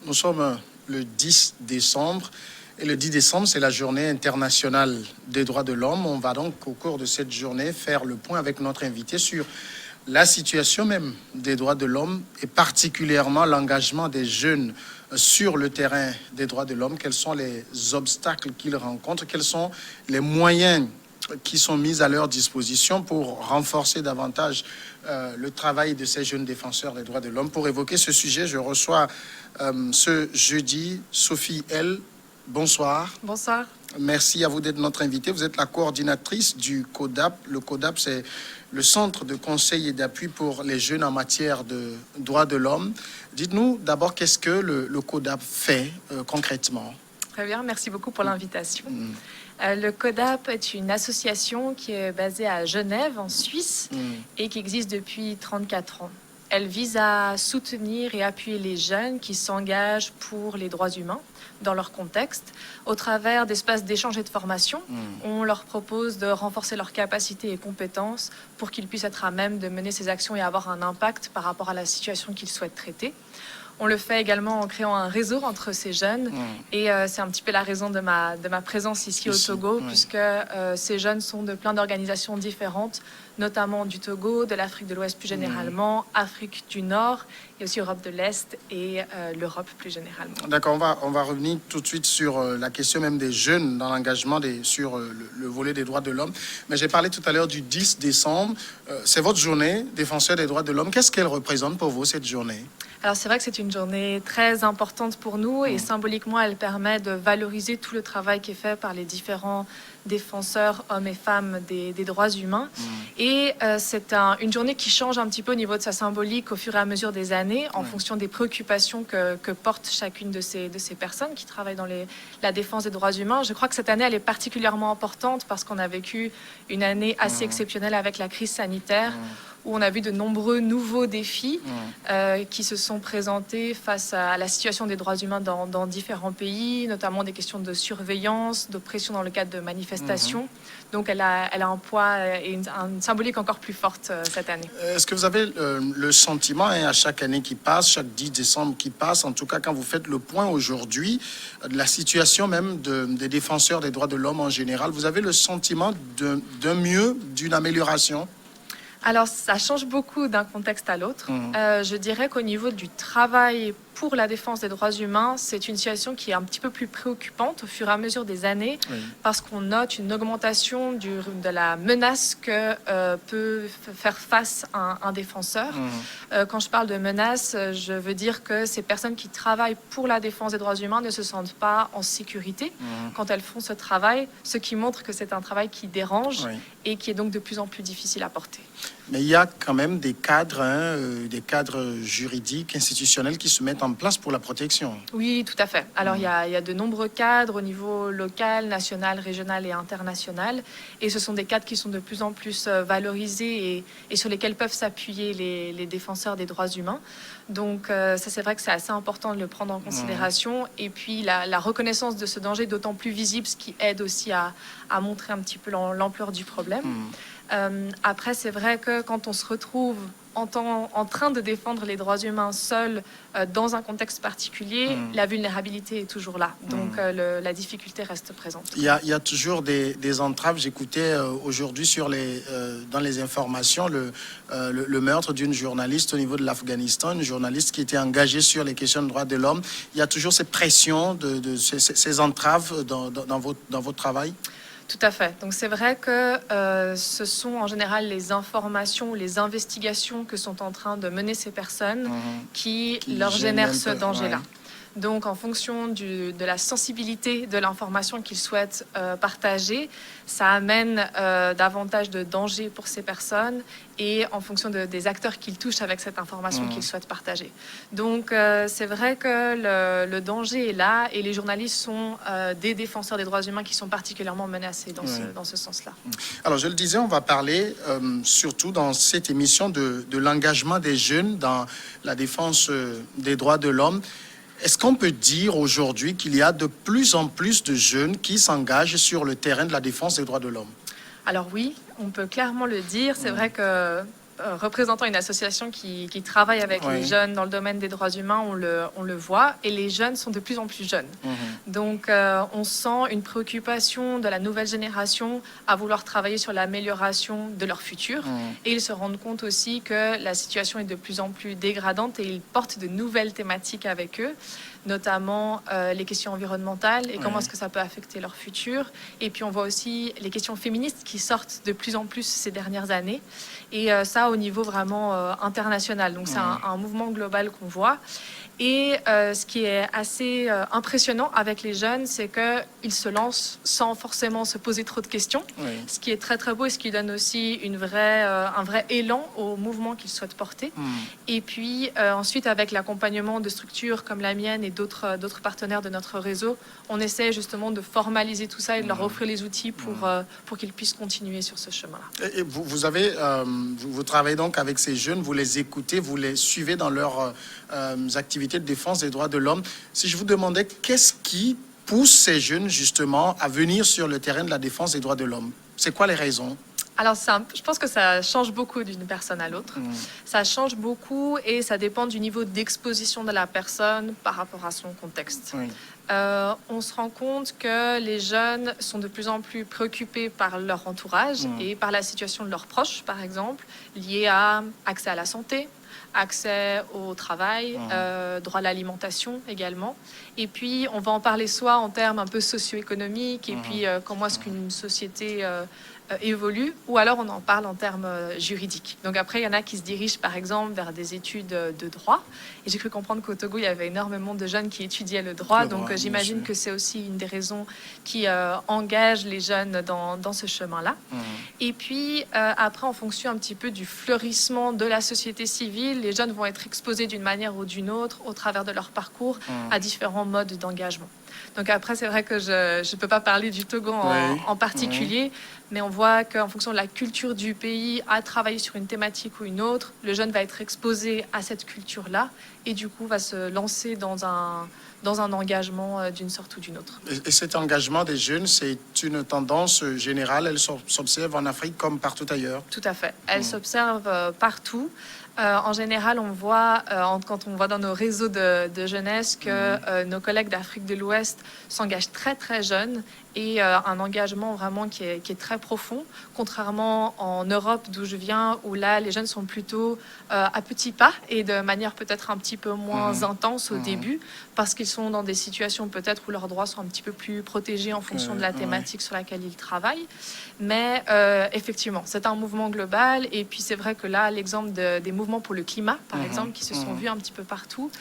Nous sommes le 10 décembre. Et le 10 décembre, c'est la journée internationale des droits de l'homme. On va donc, au cours de cette journée, faire le point avec notre invité sur la situation même des droits de l'homme et particulièrement l'engagement des jeunes sur le terrain des droits de l'homme. Quels sont les obstacles qu'ils rencontrent? Quels sont les moyens qui sont mis à leur disposition pour renforcer davantage le travail de ces jeunes défenseurs des droits de l'homme? Pour évoquer ce sujet, je reçois ce jeudi Sophie L. Bonsoir. Bonsoir. Merci à vous d'être notre invitée. Vous êtes la coordinatrice du CODAP. Le CODAP, c'est le Centre de conseil et d'appui pour les jeunes en matière de droits de l'homme. Dites-nous d'abord qu'est-ce que le CODAP fait concrètement. Très bien, merci beaucoup pour l'invitation. Le CODAP est une association qui est basée à Genève, en Suisse, et qui existe depuis 34 ans. Elle vise à soutenir et appuyer les jeunes qui s'engagent pour les droits humains dans leur contexte. Au travers d'espaces d'échange et de formation, on leur propose de renforcer leurs capacités et compétences pour qu'ils puissent être à même de mener ces actions et avoir un impact par rapport à la situation qu'ils souhaitent traiter. On le fait également en créant un réseau entre ces jeunes et c'est un petit peu la raison de ma présence ici au Togo, puisque ces jeunes sont de plein d'organisations différentes, notamment du Togo, de l'Afrique de l'Ouest plus généralement, Afrique du Nord et aussi Europe de l'Est et l'Europe plus généralement. D'accord, on va revenir tout de suite sur la question même des jeunes dans l'engagement sur le volet des droits de l'homme. Mais j'ai parlé tout à l'heure du 10 décembre. C'est votre journée, défenseur des droits de l'homme. Qu'est-ce qu'elle représente pour vous, cette journée? Alors c'est vrai que c'est une journée très importante pour nous et symboliquement elle permet de valoriser tout le travail qui est fait par les différents défenseurs, hommes et femmes des droits humains. Et c'est une journée qui change un petit peu au niveau de sa symbolique au fur et à mesure des années en fonction des préoccupations que porte chacune de ces personnes qui travaillent dans la défense des droits humains. Je crois que cette année elle est particulièrement importante parce qu'on a vécu une année assez exceptionnelle avec la crise sanitaire où on a vu de nombreux nouveaux défis qui se sont présentés face à la situation des droits humains dans différents pays, notamment des questions de surveillance, d'oppression dans le cadre de manifestations. Donc elle a un poids et une symbolique encore plus forte cette année. Est-ce que vous avez le sentiment, à chaque année qui passe, chaque 10 décembre qui passe, en tout cas quand vous faites le point aujourd'hui, de la situation même des défenseurs des droits de l'homme en général, vous avez le sentiment d'un mieux, d'une amélioration? Alors, ça change beaucoup d'un contexte à l'autre. Je dirais qu'au niveau du travail pour la défense des droits humains, c'est une situation qui est un petit peu plus préoccupante au fur et à mesure des années, parce qu'on note une augmentation de la menace que peut faire face un défenseur. Quand je parle de menace, je veux dire que ces personnes qui travaillent pour la défense des droits humains ne se sentent pas en sécurité quand elles font ce travail, ce qui montre que c'est un travail qui dérange et qui est donc de plus en plus difficile à porter. Mais il y a quand même des cadres juridiques, institutionnels qui se mettent en place pour la protection. Oui, tout à fait. Alors, il y a de nombreux cadres au niveau local, national, régional et international. Et ce sont des cadres qui sont de plus en plus valorisés et sur lesquels peuvent s'appuyer les défenseurs des droits humains. Donc, ça, c'est vrai que c'est assez important de le prendre en considération. Et puis, la reconnaissance de ce danger d'autant plus visible, ce qui aide aussi à montrer un petit peu l'ampleur du problème. Après, c'est vrai que quand on se retrouve en train de défendre les droits humains seul dans un contexte particulier, la vulnérabilité est toujours là. Donc, la difficulté reste présente. Il y a toujours des entraves. J'écoutais aujourd'hui dans les informations le meurtre d'une journaliste au niveau de l'Afghanistan, une journaliste qui était engagée sur les questions de droits de l'homme. Il y a toujours ces pressions, ces entraves dans votre travail? Tout à fait. Donc c'est vrai que ce sont en général les informations, les investigations que sont en train de mener ces personnes qui leur génèrent ce danger-là. Donc, en fonction de la sensibilité de l'information qu'ils souhaitent partager, ça amène davantage de danger pour ces personnes et en fonction des acteurs qu'ils touchent avec cette information qu'ils souhaitent partager. Donc, c'est vrai que le danger est là et les journalistes sont des défenseurs des droits humains qui sont particulièrement menacés dans ce sens-là. Alors, je le disais, on va parler surtout dans cette émission de l'engagement des jeunes dans la défense des droits de l'homme. Est-ce qu'on peut dire aujourd'hui qu'il y a de plus en plus de jeunes qui s'engagent sur le terrain de la défense des droits de l'homme? Alors oui, on peut clairement le dire. C'est vrai que représentant une association qui travaille avec les jeunes dans le domaine des droits humains, on le voit, et les jeunes sont de plus en plus jeunes. Donc, on sent une préoccupation de la nouvelle génération à vouloir travailler sur l'amélioration de leur futur. Et ils se rendent compte aussi que la situation est de plus en plus dégradante et ils portent de nouvelles thématiques avec eux, notamment les questions environnementales et comment est-ce que ça peut affecter leur futur. Et puis, on voit aussi les questions féministes qui sortent de plus en plus ces dernières années. Et ça, au niveau vraiment international. Donc, c'est un mouvement global qu'on voit. Et ce qui est assez impressionnant avec les jeunes, c'est qu'ils se lancent sans forcément se poser trop de questions, ce qui est très très beau et ce qui donne aussi un vrai élan au mouvement qu'ils souhaitent porter. Et puis ensuite, avec l'accompagnement de structures comme la mienne et d'autres partenaires de notre réseau, on essaie justement de formaliser tout ça et de leur offrir les outils pour qu'ils puissent continuer sur ce chemin-là. Et vous travaillez donc avec ces jeunes, vous les écoutez, vous les suivez dans leurs activités de défense des droits de l'homme. Si je vous demandais qu'est-ce qui pousse ces jeunes justement à venir sur le terrain de la défense des droits de l'homme, c'est quoi les raisons? Alors, je pense que ça change beaucoup d'une personne à l'autre. Ça change beaucoup et ça dépend du niveau d'exposition de la personne par rapport à son contexte. On se rend compte que les jeunes sont de plus en plus préoccupés par leur entourage et par la situation de leurs proches, par exemple, liée à accès à la santé, accès au travail, droit à l'alimentation également. Et puis, on va en parler soit en termes un peu socio-économiques, et puis comment est-ce qu'une société évolue, ou alors on en parle en termes juridiques. Donc après, il y en a qui se dirigent par exemple vers des études de droit. Et j'ai cru comprendre qu'au Togo, il y avait énormément de jeunes qui étudiaient le droit. Donc j'imagine que c'est aussi une des raisons qui engage les jeunes dans ce chemin-là. Et puis après, en fonction un petit peu du fleurissement de la société civile, les jeunes vont être exposés d'une manière ou d'une autre au travers de leur parcours à différents modes d'engagement. Donc après, c'est vrai que je ne peux pas parler du Togo en particulier, mais on voit qu'en fonction de la culture du pays, à travailler sur une thématique ou une autre, le jeune va être exposé à cette culture-là et du coup va se lancer dans un engagement d'une sorte ou d'une autre. Et cet engagement des jeunes, c'est une tendance générale, elle s'observe en Afrique comme partout ailleurs? Tout à fait, elle s'observe partout. En général, on voit, quand on voit dans nos réseaux de jeunesse, que nos collègues d'Afrique de l'Ouest s'engagent très très jeunes et un engagement vraiment qui est très profond, contrairement en Europe d'où je viens, où là, les jeunes sont plutôt à petits pas et de manière peut-être un petit peu moins intense au début, parce qu'ils sont dans des situations peut-être où leurs droits sont un petit peu plus protégés en fonction de la thématique sur laquelle ils travaillent. Mais effectivement, c'est un mouvement global. Et puis c'est vrai que là, l'exemple des mouvements pour le climat, par exemple, qui se sont vus un petit peu partout,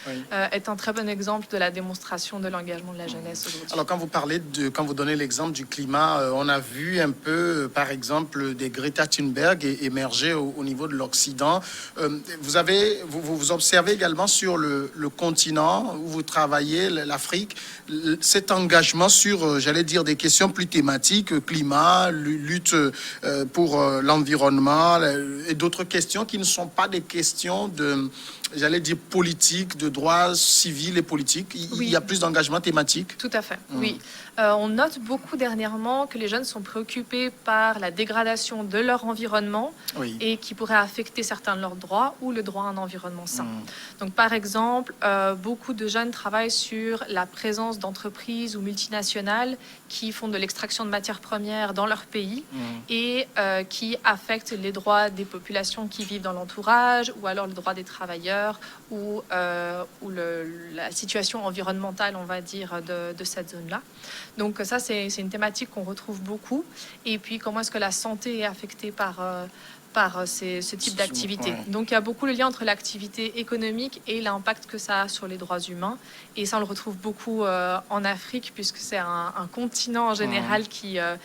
est un très bon exemple de la démonstration de l'engagement de la jeunesse aujourd'hui. Alors quand vous donnez l'exemple du climat, on a vu un peu, par exemple, des Greta Thunberg émerger au niveau de l'Occident. Vous observez également sur le continent où vous travaillez, l'Afrique, cet engagement sur, j'allais dire, des questions plus thématiques, climat, lutte pour l'environnement et d'autres questions qui ne sont pas des questions de, j'allais dire, politique, de droits civils et politiques. Il y a plus d'engagement thématique. Tout à fait, oui. On note beaucoup dernièrement que les jeunes sont préoccupés par la dégradation de leur environnement et qui pourrait affecter certains de leurs droits ou le droit à un environnement sain. Donc, par exemple, beaucoup de jeunes travaillent sur la présence d'entreprises ou multinationales qui font de l'extraction de matières premières dans leur pays et qui affectent les droits des populations qui vivent dans l'entourage ou alors le droit des travailleurs ou la situation environnementale, on va dire, de cette zone-là. Donc ça, c'est une thématique qu'on retrouve beaucoup. Et puis, comment est-ce que la santé est affectée par ce type d'activité. Donc, il y a beaucoup le lien entre l'activité économique et l'impact que ça a sur les droits humains. Et ça, on le retrouve beaucoup en Afrique, puisque c'est un continent en général qui a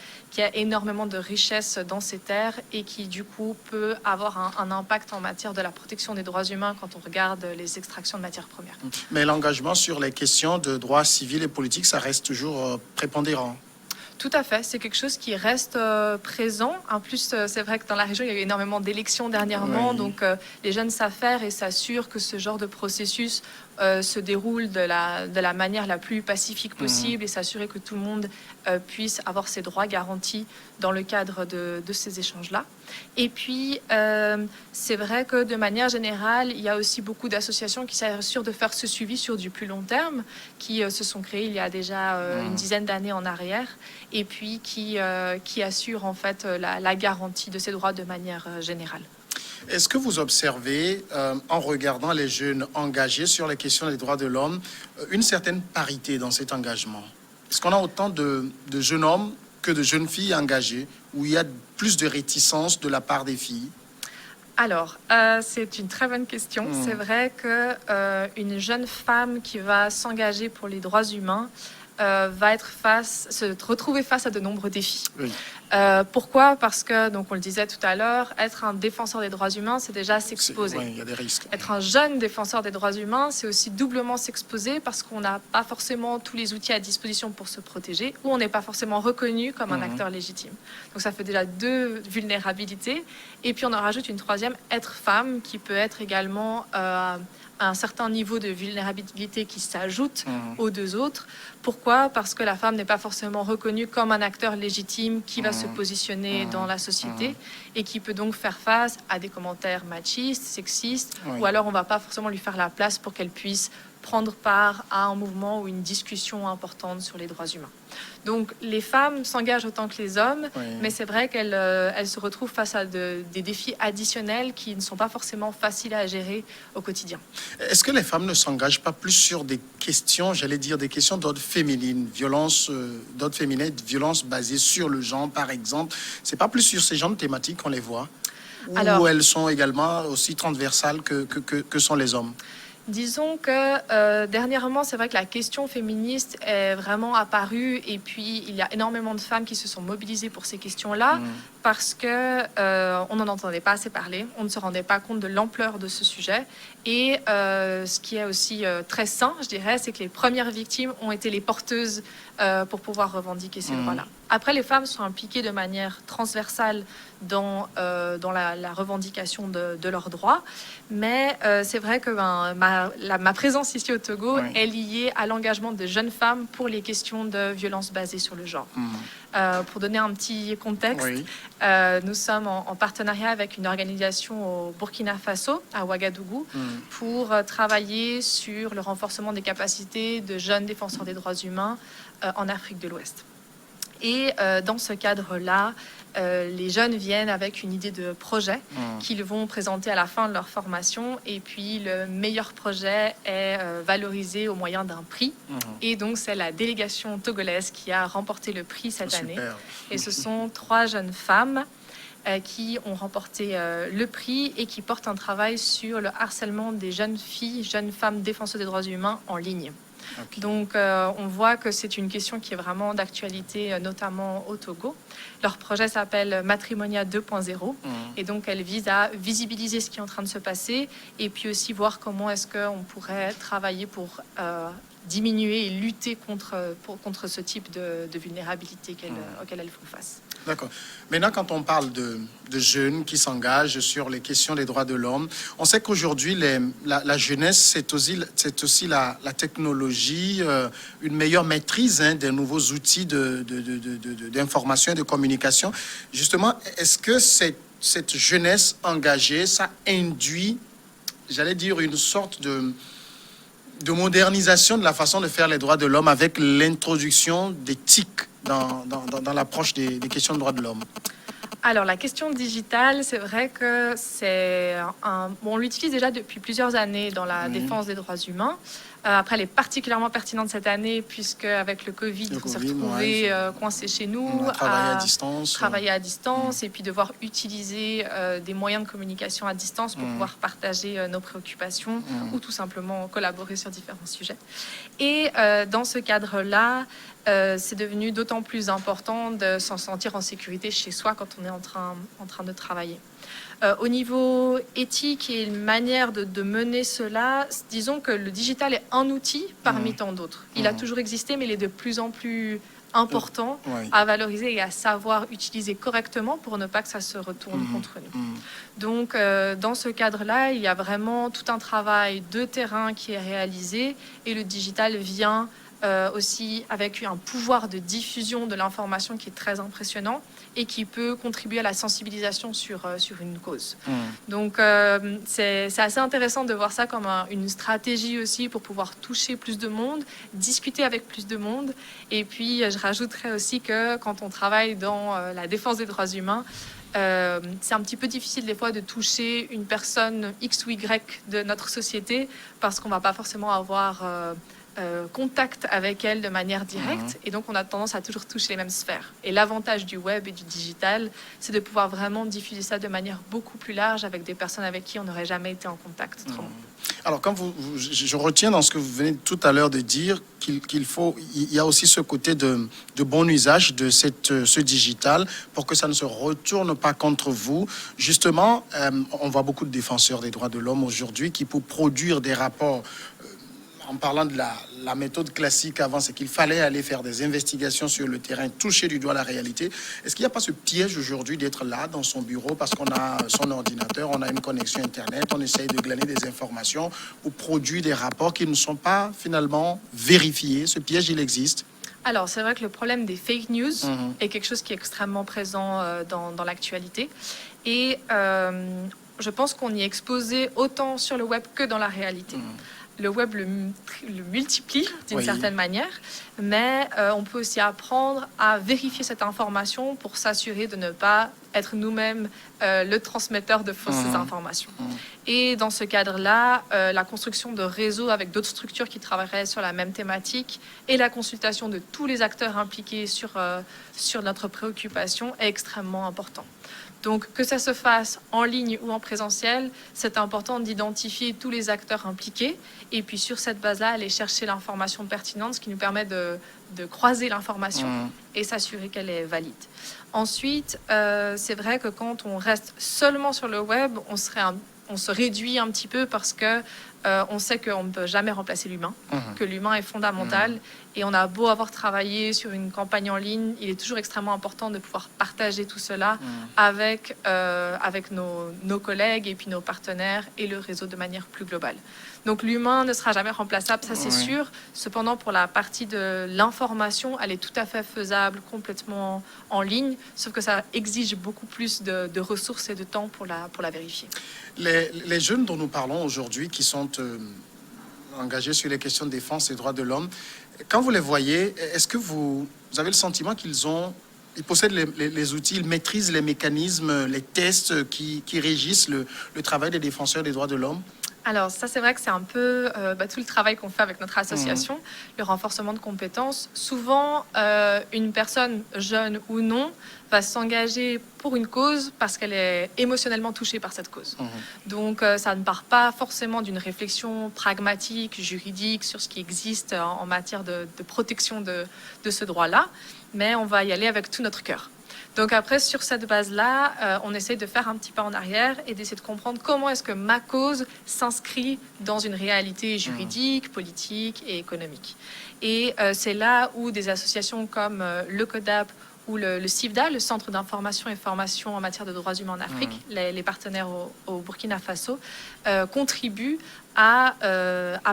énormément de richesses dans ses terres et qui, du coup, peut avoir un impact en matière de la protection des droits humains quand on regarde les extractions de matières premières. Mais l'engagement sur les questions de droits civils et politiques, ça reste toujours prépondérant. Tout à fait, c'est quelque chose qui reste présent. En plus, c'est vrai que dans la région, il y a eu énormément d'élections dernièrement, donc les jeunes savent faire et s'assurent que ce genre de processus se déroule de la manière la plus pacifique possible et s'assurer que tout le monde puisse avoir ses droits garantis dans le cadre de ces échanges-là. Et puis, c'est vrai que de manière générale, il y a aussi beaucoup d'associations qui s'assurent de faire ce suivi sur du plus long terme, qui se sont créées il y a déjà une dizaine d'années en arrière, et puis qui assurent en fait la garantie de ces droits de manière générale. Est-ce que vous observez, en regardant les jeunes engagés sur les questions des droits de l'homme, une certaine parité dans cet engagement? Est-ce qu'on a autant de jeunes hommes que de jeunes filles engagées, où il y a plus de réticence de la part des filles? Alors, c'est une très bonne question. C'est vrai qu'une jeune femme qui va s'engager pour les droits humains va se retrouver face à de nombreux défis. Oui. Pourquoi? Parce que, donc on le disait tout à l'heure, être un défenseur des droits humains, c'est déjà s'exposer. Oui, il y a des risques. Être un jeune défenseur des droits humains, c'est aussi doublement s'exposer parce qu'on n'a pas forcément tous les outils à disposition pour se protéger ou on n'est pas forcément reconnu comme un acteur légitime. Donc ça fait déjà 2 vulnérabilités. Et puis on en rajoute une troisième, être femme, qui peut être également un certain niveau de vulnérabilité qui s'ajoute aux 2 autres. Pourquoi? Parce que la femme n'est pas forcément reconnue comme un acteur légitime qui va se positionner dans la société et qui peut donc faire face à des commentaires machistes, sexistes, ou alors on ne va pas forcément lui faire la place pour qu'elle puisse prendre part à un mouvement ou une discussion importante sur les droits humains. Donc les femmes s'engagent autant que les hommes, mais c'est vrai qu'elles se retrouvent face à des défis additionnels qui ne sont pas forcément faciles à gérer au quotidien. Est-ce que les femmes ne s'engagent pas plus sur des questions, j'allais dire des questions d'ordre féminine, violence d'ordre féminin, violence basée sur le genre par exemple? C'est pas plus sur ces genres de thématiques qu'on les voit? Ou elles sont également aussi transversales que sont les hommes? Disons que dernièrement, c'est vrai que la question féministe est vraiment apparue et puis il y a énormément de femmes qui se sont mobilisées pour ces questions-là parce que on n'en entendait pas assez parler, on ne se rendait pas compte de l'ampleur de ce sujet et ce qui est aussi très sain, je dirais, c'est que les premières victimes ont été les porteuses pour pouvoir revendiquer ces droits-là. Après, les femmes sont impliquées de manière transversale dans la revendication de leurs droits, mais c'est vrai que ma présence ici au Togo est liée à l'engagement de jeunes femmes pour les questions de violence basée sur le genre. Pour donner un petit contexte, nous sommes en partenariat avec une organisation au Burkina Faso, à Ouagadougou, pour travailler sur le renforcement des capacités de jeunes défenseurs des droits humains en Afrique de l'Ouest. Et dans ce cadre-là, les jeunes viennent avec une idée de projet qu'ils vont présenter à la fin de leur formation. Et puis, le meilleur projet est valorisé au moyen d'un prix. Et donc, c'est la délégation togolaise qui a remporté le prix cette année. Et ce sont 3 jeunes femmes qui ont remporté le prix et qui portent un travail sur le harcèlement des jeunes filles, jeunes femmes défenseurs des droits humains en ligne. Donc, on voit que c'est une question qui est vraiment d'actualité, notamment au Togo. Leur projet s'appelle Matrimonia 2.0 et donc elle vise à visibiliser ce qui est en train de se passer et puis aussi voir comment est-ce qu'on pourrait travailler pour diminuer et lutter contre ce type de vulnérabilité auquel elles font face. D'accord. Maintenant, quand on parle de jeunes qui s'engagent sur les questions des droits de l'homme, on sait qu'aujourd'hui, la jeunesse, c'est aussi la technologie, une meilleure maîtrise des nouveaux outils d'information et de communication. Justement, est-ce que cette jeunesse engagée, ça induit, j'allais dire, une sorte de modernisation de la façon de faire les droits de l'homme avec l'introduction d'éthique dans l'approche des questions de droits de l'homme? Alors, la question digitale, c'est vrai que on l'utilise déjà depuis plusieurs années dans la défense des droits humains. Après, elle est particulièrement pertinente cette année puisque avec le Covid, on s'est retrouvés coincés chez nous, travailler à distance et puis devoir utiliser des moyens de communication à distance pour pouvoir partager nos préoccupations ou tout simplement collaborer sur différents sujets. Et dans ce cadre-là, c'est devenu d'autant plus important de s'en sentir en sécurité chez soi quand on est en train de travailler. Au niveau éthique et une manière de mener cela, disons que le digital est un outil parmi tant d'autres. Il a toujours existé, mais il est de plus en plus importants Oui. à valoriser et à savoir utiliser correctement pour ne pas que ça se retourne contre nous. Donc, dans ce cadre-là, il y a vraiment tout un travail de terrain qui est réalisé et le digital vient aussi avec un pouvoir de diffusion de l'information qui est très impressionnant et qui peut contribuer à la sensibilisation sur une cause. Donc, c'est assez intéressant de voir ça comme une stratégie aussi pour pouvoir toucher plus de monde, discuter avec plus de monde. Et puis, je rajouterais aussi que quand on travaille dans la défense des droits humains, c'est un petit peu difficile des fois de toucher une personne X ou Y de notre société parce qu'on ne va pas forcément avoir contact avec elle de manière directe et donc on a tendance à toujours toucher les mêmes sphères. Et l'avantage du web et du digital, c'est de pouvoir vraiment diffuser ça de manière beaucoup plus large avec des personnes avec qui on n'aurait jamais été en contact autrement. Alors, quand je retiens dans ce que vous venez tout à l'heure de dire il y a aussi ce côté de bon usage de ce digital pour que ça ne se retourne pas contre vous. Justement, on voit beaucoup de défenseurs des droits de l'homme aujourd'hui qui, pour produire des rapports, en parlant de la méthode classique avant, c'est qu'il fallait aller faire des investigations sur le terrain, toucher du doigt la réalité. Est-ce qu'il n'y a pas ce piège aujourd'hui d'être là dans son bureau parce qu'on a son ordinateur, on a une connexion Internet, on essaye de glaner des informations ou produire des rapports qui ne sont pas finalement vérifiés? Ce piège, il existe? Alors, c'est vrai que le problème des fake news est quelque chose qui est extrêmement présent dans l'actualité. Et je pense qu'on y est exposé autant sur le web que dans la réalité. Le web le multiplie d'une certaine manière, mais on peut aussi apprendre à vérifier cette information pour s'assurer de ne pas être nous-mêmes le transmetteur de fausses informations. Et dans ce cadre-là, la construction de réseaux avec d'autres structures qui travailleraient sur la même thématique et la consultation de tous les acteurs impliqués sur notre préoccupation est extrêmement important. Donc, que ça se fasse en ligne ou en présentiel, c'est important d'identifier tous les acteurs impliqués et puis sur cette base-là, aller chercher l'information pertinente, ce qui nous permet de croiser l'information et s'assurer qu'elle est valide. Ensuite, c'est vrai que quand on reste seulement sur le web, on se réduit un petit peu parce que on sait qu'on ne peut jamais remplacer l'humain, que l'humain est fondamental. Et on a beau avoir travaillé sur une campagne en ligne, il est toujours extrêmement important de pouvoir partager tout cela avec nos collègues et puis nos partenaires et le réseau de manière plus globale. Donc l'humain ne sera jamais remplaçable, ça c'est sûr. Cependant, pour la partie de l'information, elle est tout à fait faisable complètement en ligne, sauf que ça exige beaucoup plus de ressources et de temps pour la vérifier. Les jeunes dont nous parlons aujourd'hui, qui sont engagés sur les questions de défense des droits de l'homme, quand vous les voyez, est-ce que vous avez le sentiment ils possèdent les outils, ils maîtrisent les mécanismes, les tests qui régissent le travail des défenseurs des droits de l'homme? Alors ça, c'est vrai que c'est un peu tout le travail qu'on fait avec notre association, le renforcement de compétences. Souvent, une personne, jeune ou non, va s'engager pour une cause parce qu'elle est émotionnellement touchée par cette cause. Donc ça ne part pas forcément d'une réflexion pragmatique, juridique sur ce qui existe en matière de protection de ce droit-là, mais on va y aller avec tout notre cœur. Donc après, sur cette base-là, on essaie de faire un petit pas en arrière et d'essayer de comprendre comment est-ce que ma cause s'inscrit dans une réalité juridique, politique et économique. Et c'est là où des associations comme le CODAP ou le CIVDA, le Centre d'information et formation en matière de droits humains en Afrique, les partenaires au Burkina Faso, contribuent à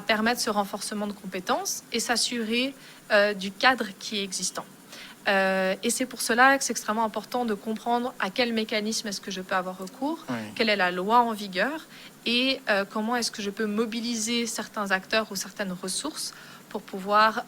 permettre ce renforcement de compétences et s'assurer du cadre qui est existant. Et c'est pour cela que c'est extrêmement important de comprendre à quel mécanisme est-ce que je peux avoir recours, quelle est la loi en vigueur et comment est-ce que je peux mobiliser certains acteurs ou certaines ressources pour pouvoir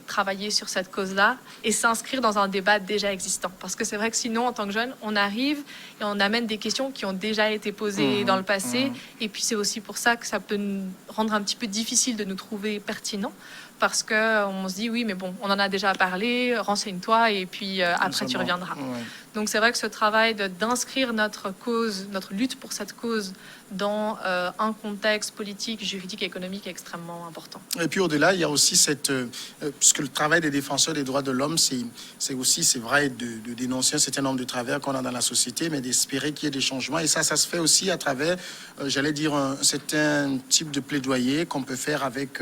travailler sur cette cause-là et s'inscrire dans un débat déjà existant. Parce que c'est vrai que sinon, en tant que jeune, on arrive et on amène des questions qui ont déjà été posées dans le passé. Et puis c'est aussi pour ça que ça peut nous rendre un petit peu difficile de nous trouver pertinents. Parce qu'on se dit, oui, mais bon, on en a déjà parlé, renseigne-toi et puis après tu reviendras. Donc c'est vrai que ce travail d'inscrire notre cause, notre lutte pour cette cause dans un contexte politique, juridique et économique est extrêmement important. Et puis au-delà, il y a aussi puisque le travail des défenseurs des droits de l'homme, c'est aussi, c'est vrai, de dénoncer un certain nombre de travers qu'on a dans la société, mais d'espérer qu'il y ait des changements. Et ça se fait aussi à travers, j'allais dire, un certain type de plaidoyer qu'on peut faire avec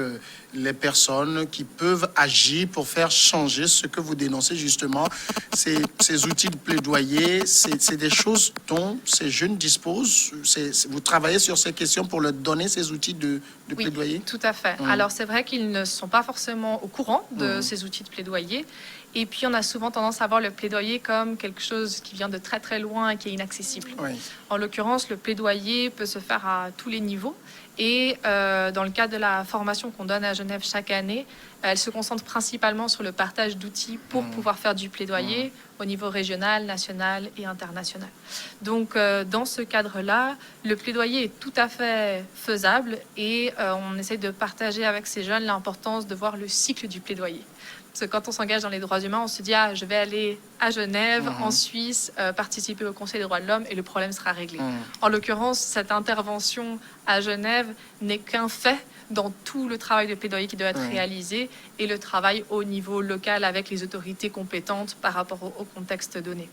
les personnes qui peuvent agir pour faire changer ce que vous dénoncez justement. Ces outils de plaidoyer, c'est des choses dont ces jeunes disposent. Vous travaillez sur ces questions pour leur donner ces outils de plaidoyer? Tout à fait. Alors c'est vrai qu'ils ne sont pas forcément au courant de ces outils de plaidoyer. Et puis on a souvent tendance à voir le plaidoyer comme quelque chose qui vient de très très loin et qui est inaccessible. Oui. En l'occurrence, le plaidoyer peut se faire à tous les niveaux. Et dans le cadre de la formation qu'on donne à Genève chaque année, elle se concentre principalement sur le partage d'outils pour pouvoir faire du plaidoyer au niveau régional, national et international. Donc dans ce cadre-là, le plaidoyer est tout à fait faisable et on essaye de partager avec ces jeunes l'importance de voir le cycle du plaidoyer. Parce que quand on s'engage dans les droits humains, on se dit je vais aller à Genève, en Suisse, participer au Conseil des droits de l'homme et le problème sera réglé. En l'occurrence, cette intervention à Genève n'est qu'un fait dans tout le travail de plaidoyer qui doit être réalisé et le travail au niveau local avec les autorités compétentes par rapport au contexte donné.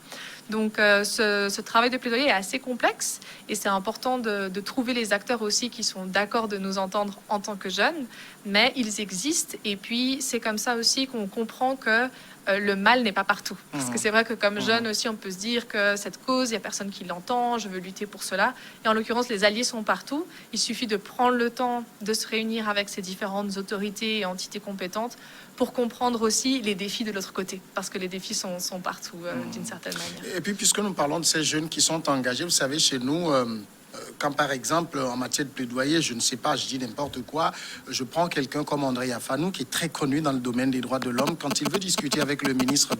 Donc ce travail de plaidoyer est assez complexe et c'est important de trouver les acteurs aussi qui sont d'accord de nous entendre en tant que jeunes, mais ils existent et puis c'est comme ça aussi qu'on comprend que le mal n'est pas partout. Parce que c'est vrai que comme jeune aussi, on peut se dire que cette cause, il n'y a personne qui l'entend, je veux lutter pour cela. Et en l'occurrence, les alliés sont partout. Il suffit de prendre le temps de se réunir avec ces différentes autorités et entités compétentes pour comprendre aussi les défis de l'autre côté. Parce que les défis sont partout, d'une certaine manière. Et puis, puisque nous parlons de ces jeunes qui sont engagés, vous savez, chez nous... quand par exemple en matière de plaidoyer, je ne sais pas, je dis n'importe quoi, je prends quelqu'un comme André Afanou qui est très connu dans le domaine des droits de l'homme. Quand il veut discuter avec le ministre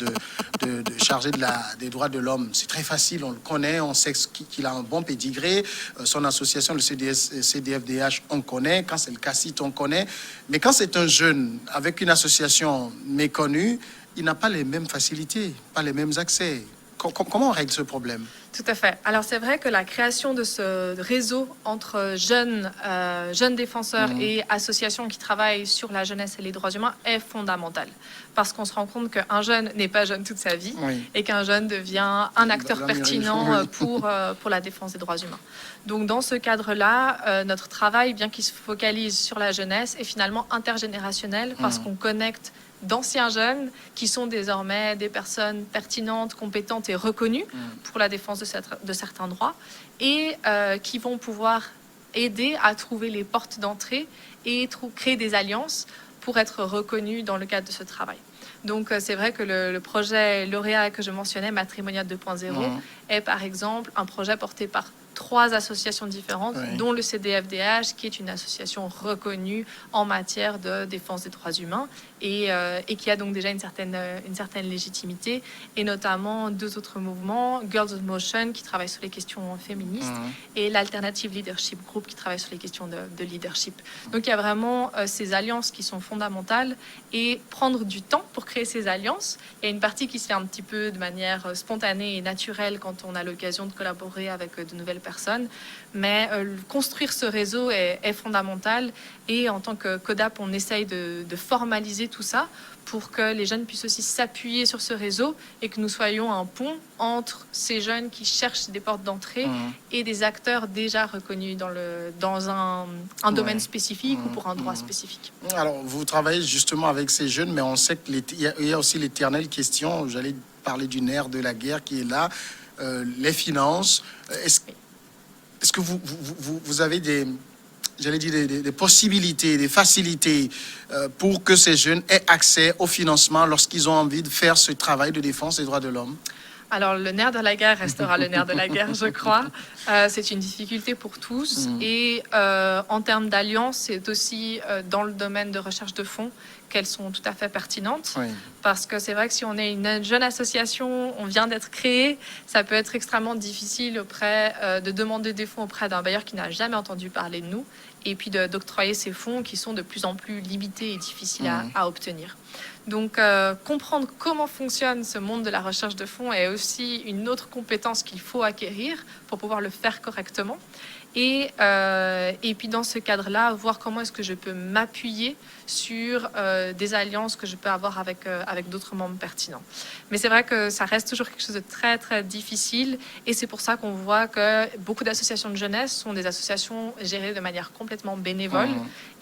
chargé des droits de l'homme, c'est très facile, on le connaît, on sait qu'il a un bon pédigré, son association, le CDFDH, on connaît, quand c'est le CACIT, on connaît. Mais quand c'est un jeune avec une association méconnue, il n'a pas les mêmes facilités, pas les mêmes accès. Comment on règle ce problème? Tout à fait. Alors c'est vrai que la création de ce réseau entre jeunes défenseurs et associations qui travaillent sur la jeunesse et les droits humains est fondamentale. Parce qu'on se rend compte qu'un jeune n'est pas jeune toute sa vie et qu'un jeune devient un acteur pertinent pour la défense des droits humains. Donc dans ce cadre-là, notre travail, bien qu'il se focalise sur la jeunesse, est finalement intergénérationnel parce qu'on connecte d'anciens jeunes qui sont désormais des personnes pertinentes, compétentes et reconnues pour la défense de certains droits et qui vont pouvoir aider à trouver les portes d'entrée et créer des alliances pour être reconnus dans le cadre de ce travail. Donc c'est vrai que le projet lauréat que je mentionnais, Matrimonial 2.0, est par exemple un projet porté par 3 associations différentes, dont le CDFDH, qui est une association reconnue en matière de défense des droits humains et qui a donc déjà une certaine légitimité, et notamment 2 autres mouvements, Girls of Motion, qui travaille sur les questions féministes, et l'Alternative Leadership Group, qui travaille sur les questions de leadership. Donc il y a vraiment ces alliances qui sont fondamentales, et prendre du temps pour créer ces alliances. Il y a une partie qui se fait un petit peu de manière spontanée et naturelle quand on a l'occasion de collaborer avec de nouvelles personnes, mais construire ce réseau est fondamental, et en tant que CODAP, on essaye de formaliser tout ça pour que les jeunes puissent aussi s'appuyer sur ce réseau et que nous soyons un pont entre ces jeunes qui cherchent des portes d'entrée et des acteurs déjà reconnus dans un domaine spécifique ou pour un droit spécifique. Alors, vous travaillez justement avec ces jeunes, mais on sait qu'il y a aussi l'éternelle question, j'allais parler du nerf de la guerre qui est là, les finances. Est-ce que vous avez des possibilités, des facilités pour que ces jeunes aient accès au financement lorsqu'ils ont envie de faire ce travail de défense des droits de l'homme? Alors, le nerf de la guerre restera le nerf de la guerre, je crois. C'est une difficulté pour tous. Et en termes d'alliance, c'est aussi dans le domaine de recherche de fonds qu'elles sont tout à fait pertinentes. Parce que c'est vrai que si on est une jeune association, on vient d'être créé, ça peut être extrêmement difficile de demander des fonds auprès d'un bailleur qui n'a jamais entendu parler de nous, et puis d'octroyer ces fonds qui sont de plus en plus limités et difficiles à obtenir. Donc, comprendre comment fonctionne ce monde de la recherche de fonds est aussi une autre compétence qu'il faut acquérir pour pouvoir le faire correctement. Et puis, dans ce cadre-là, voir comment est-ce que je peux m'appuyer sur des alliances que je peux avoir avec d'autres membres pertinents. Mais c'est vrai que ça reste toujours quelque chose de très, très difficile et c'est pour ça qu'on voit que beaucoup d'associations de jeunesse sont des associations gérées de manière complètement bénévole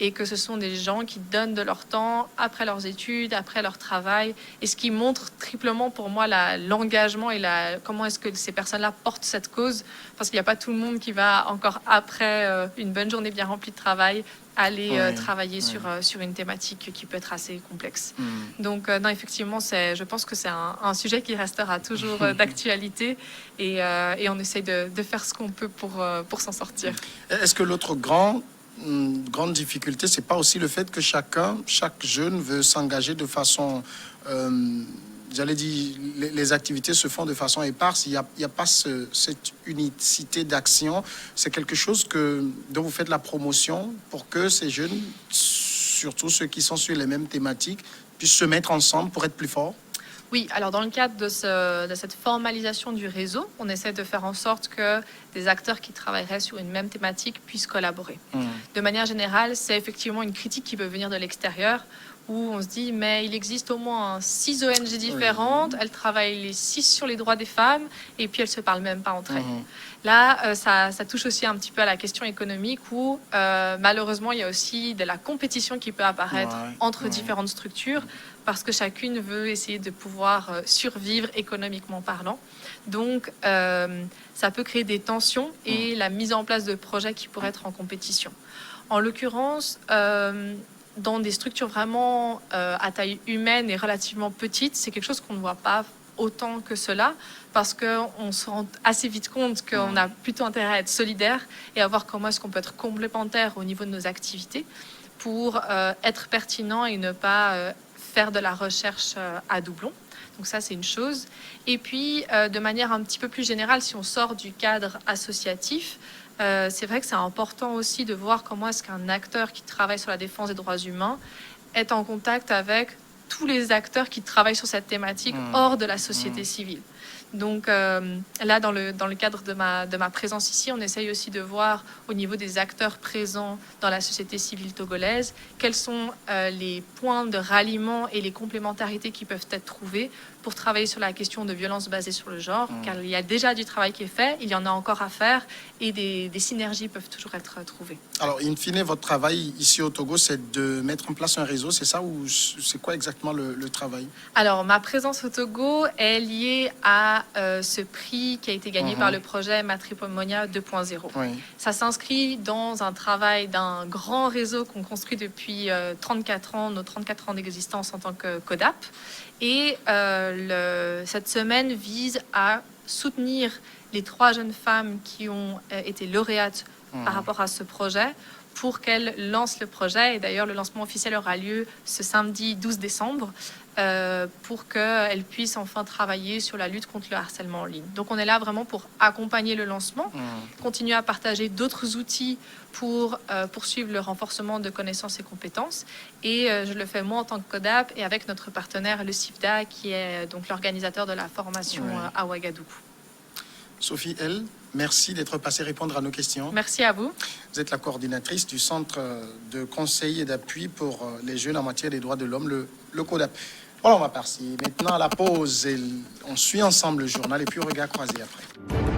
et que ce sont des gens qui donnent de leur temps après leurs études, après leur travail et ce qui montre triplement pour moi l'engagement et comment est-ce que ces personnes-là portent cette cause parce qu'il n'y a pas tout le monde qui va encore après une bonne journée bien remplie de travail aller travailler sur une thématique qui peut être assez complexe. Donc, non, effectivement, je pense que c'est un sujet qui restera toujours d'actualité et on essaye de faire ce qu'on peut pour s'en sortir. Est-ce que l'autre grande difficulté, c'est pas aussi le fait que chaque jeune veut s'engager de façon... j'allais dire, les activités se font de façon éparse. Il n'y a pas cette unicité d'action. C'est quelque chose dont vous faites la promotion pour que ces jeunes, surtout ceux qui sont sur les mêmes thématiques, puissent se mettre ensemble pour être plus forts. Oui, alors dans le cadre de cette formalisation du réseau, on essaie de faire en sorte que des acteurs qui travailleraient sur une même thématique puissent collaborer. De manière générale, c'est effectivement une critique qui peut venir de l'extérieur, où on se dit, mais il existe au moins 6 ONG différentes, elles travaillent les 6 sur les droits des femmes, et puis elles ne se parlent même pas entre elles. Là, ça touche aussi un petit peu à la question économique, où malheureusement, il y a aussi de la compétition qui peut apparaître entre différentes structures, parce que chacune veut essayer de pouvoir survivre économiquement parlant. Donc, ça peut créer des tensions et la mise en place de projets qui pourraient être en compétition. En l'occurrence, dans des structures vraiment à taille humaine et relativement petites, c'est quelque chose qu'on ne voit pas autant que cela, parce qu'on se rend assez vite compte qu'on a plutôt intérêt à être solidaire et à voir comment est-ce qu'on peut être complémentaire au niveau de nos activités pour être pertinent et ne pas faire de la recherche à doublons. Donc ça, c'est une chose. Et puis, de manière un petit peu plus générale, si on sort du cadre associatif, c'est vrai que c'est important aussi de voir comment est-ce qu'un acteur qui travaille sur la défense des droits humains est en contact avec tous les acteurs qui travaillent sur cette thématique hors de la société civile. Donc là, dans le cadre de ma présence ici, on essaye aussi de voir au niveau des acteurs présents dans la société civile togolaise, quels sont les points de ralliement et les complémentarités qui peuvent être trouvés pour travailler sur la question de violence basée sur le genre, car il y a déjà du travail qui est fait, il y en a encore à faire et des synergies peuvent toujours être trouvées. Alors, in fine, votre travail ici au Togo, c'est de mettre en place un réseau, c'est ça, ou c'est quoi exactement le travail? Alors, ma présence au Togo est liée à ce prix qui a été gagné par le projet Matripomonia 2.0. Ça s'inscrit dans un travail d'un grand réseau qu'on construit depuis 34 ans, nos 34 ans d'existence en tant que CODAP. Et cette semaine vise à soutenir les 3 jeunes femmes qui ont été lauréates par rapport à ce projet pour qu'elles lancent le projet. Et d'ailleurs, le lancement officiel aura lieu ce samedi 12 décembre pour qu'elles puissent enfin travailler sur la lutte contre le harcèlement en ligne. Donc on est là vraiment pour accompagner le lancement, continuer à partager d'autres outils pour poursuivre le renforcement de connaissances et compétences. Et je le fais moi en tant que CODAP et avec notre partenaire, le CIFDA, qui est donc l'organisateur de la formation à Ouagadougou. Sophie L., merci d'être passée répondre à nos questions. Merci à vous. Vous êtes la coordinatrice du Centre de conseil et d'appui pour les jeunes en matière des droits de l'homme, le CODAP. Voilà, on va partir maintenant à la pause. On suit ensemble le journal et puis au regard croisé après.